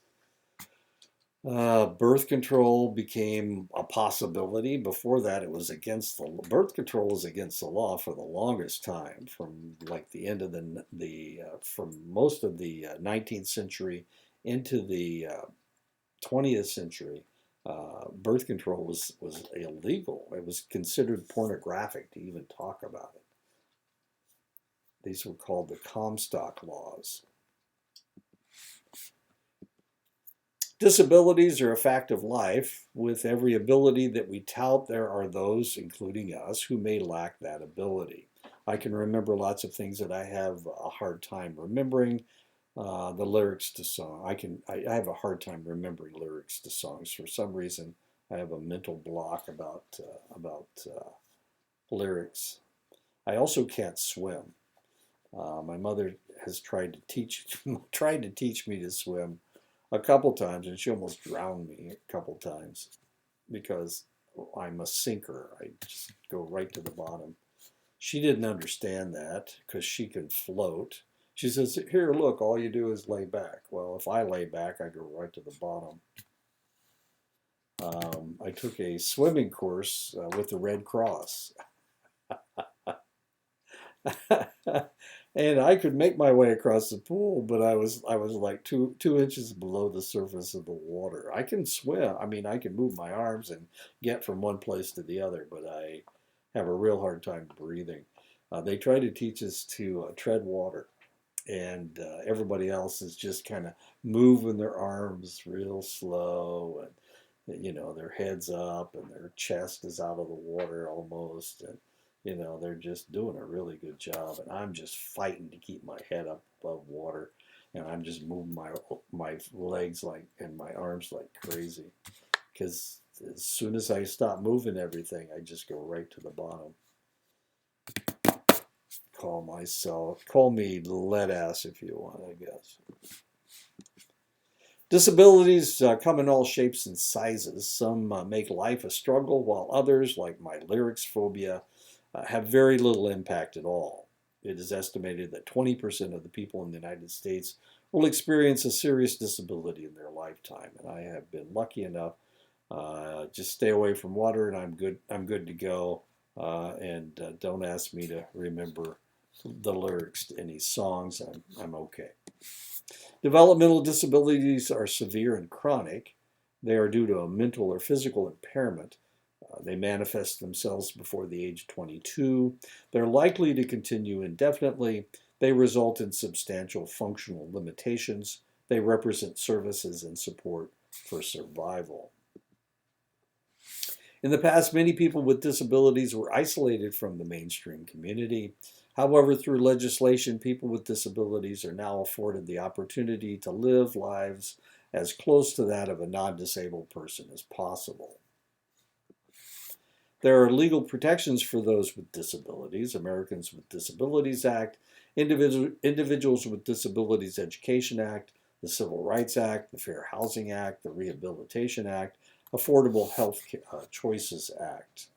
Birth control became a possibility. Before that, it was against the birth control was against the law for the longest time, from like the end of the from most of the 19th century into the 20th century. Birth control was illegal. It was considered pornographic to even talk about it. These were called the Comstock laws. Disabilities are a fact of life. With every ability that we tout, there are those, including us, who may lack that ability. I can remember lots of things that I have a hard time remembering. The lyrics to song. I have a hard time remembering lyrics to songs. For some reason, I have a mental block about lyrics. I also can't swim. My mother has tried to teach me to swim a couple times, and she almost drowned me a couple times because I'm a sinker. I just go right to the bottom. She didn't understand that because she can float. She says, "Here, look, all you do is lay back." Well, if I lay back, I go right to the bottom. I took a swimming course with the Red Cross. And I could make my way across the pool, but I was like two inches below the surface of the water. I can swim. I mean, I can move my arms and get from one place to the other, but I have a real hard time breathing. They try to teach us to tread water, and everybody else is just kind of moving their arms real slow, and their heads up and their chest is out of the water almost, and they're just doing a really good job, and I'm just fighting to keep my head up above water, and I'm just moving my legs like and my arms like crazy, because as soon as I stop moving everything, I just go right to the bottom. Call me lead ass if you want, I guess. Disabilities come in all shapes and sizes. Some make life a struggle, while others, like my lyrics phobia, have very little impact at all. It is estimated that 20% of the people in the United States will experience a serious disability in their lifetime, and I have been lucky enough. Just stay away from water, and I'm good. I'm good to go. And don't ask me to remember the lyrics to any songs. I'm okay. Developmental disabilities are severe and chronic. They are due to a mental or physical impairment. They manifest themselves before the age of 22. They're likely to continue indefinitely. They result in substantial functional limitations. They represent services and support for survival. In the past, many people with disabilities were isolated from the mainstream community. However, through legislation, people with disabilities are now afforded the opportunity to live lives as close to that of a non-disabled person as possible. There are legal protections for those with disabilities: Americans with Disabilities Act, Individuals with Disabilities Education Act, the Civil Rights Act, the Fair Housing Act, the Rehabilitation Act, Affordable Health Choices Act.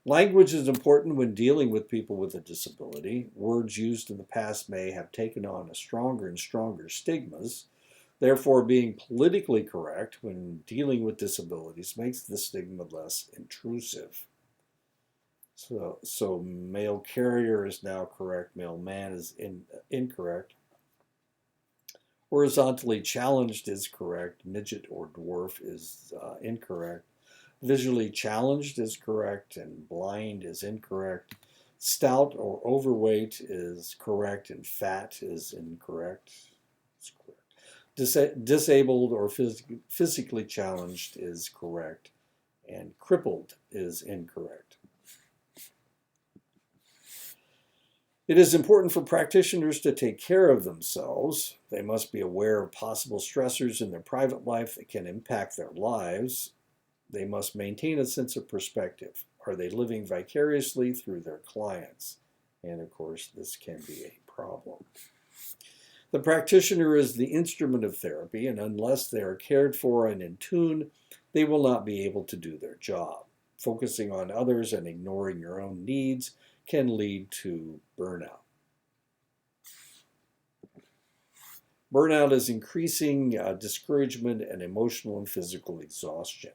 Language is important when dealing with people with a disability. Words used in the past may have taken on a stronger and stronger stigmas. Therefore, being politically correct when dealing with disabilities makes the stigma less intrusive. So male carrier is now correct, male man is incorrect. Horizontally challenged is correct, midget or dwarf is incorrect. Visually challenged is correct, and blind is incorrect. Stout or overweight is correct, and fat is incorrect. It's correct. Disabled or physically challenged is correct, and crippled is incorrect. It is important for practitioners to take care of themselves. They must be aware of possible stressors in their private life that can impact their lives. They must maintain a sense of perspective. Are they living vicariously through their clients? And of course, this can be a problem. The practitioner is the instrument of therapy, and unless they are cared for and in tune, they will not be able to do their job. Focusing on others and ignoring your own needs can lead to burnout. Burnout is increasing discouragement and emotional and physical exhaustion.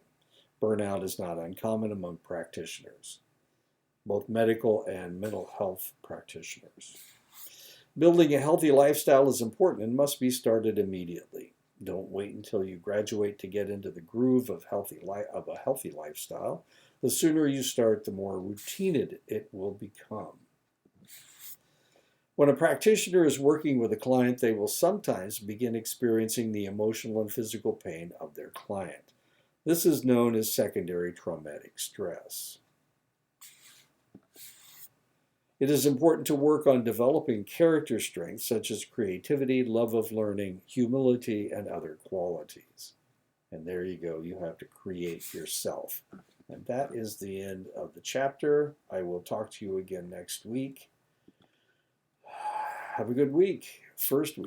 Burnout is not uncommon among practitioners, both medical and mental health practitioners. Building a healthy lifestyle is important and must be started immediately. Don't wait until you graduate to get into the groove of a healthy lifestyle. The sooner you start, the more routine it will become. When a practitioner is working with a client, they will sometimes begin experiencing the emotional and physical pain of their client. This is known as secondary traumatic stress. It is important to work on developing character strengths such as creativity, love of learning, humility, and other qualities. And there you go, you have to create yourself. And that is the end of the chapter. I will talk to you again next week. Have a good week. First week.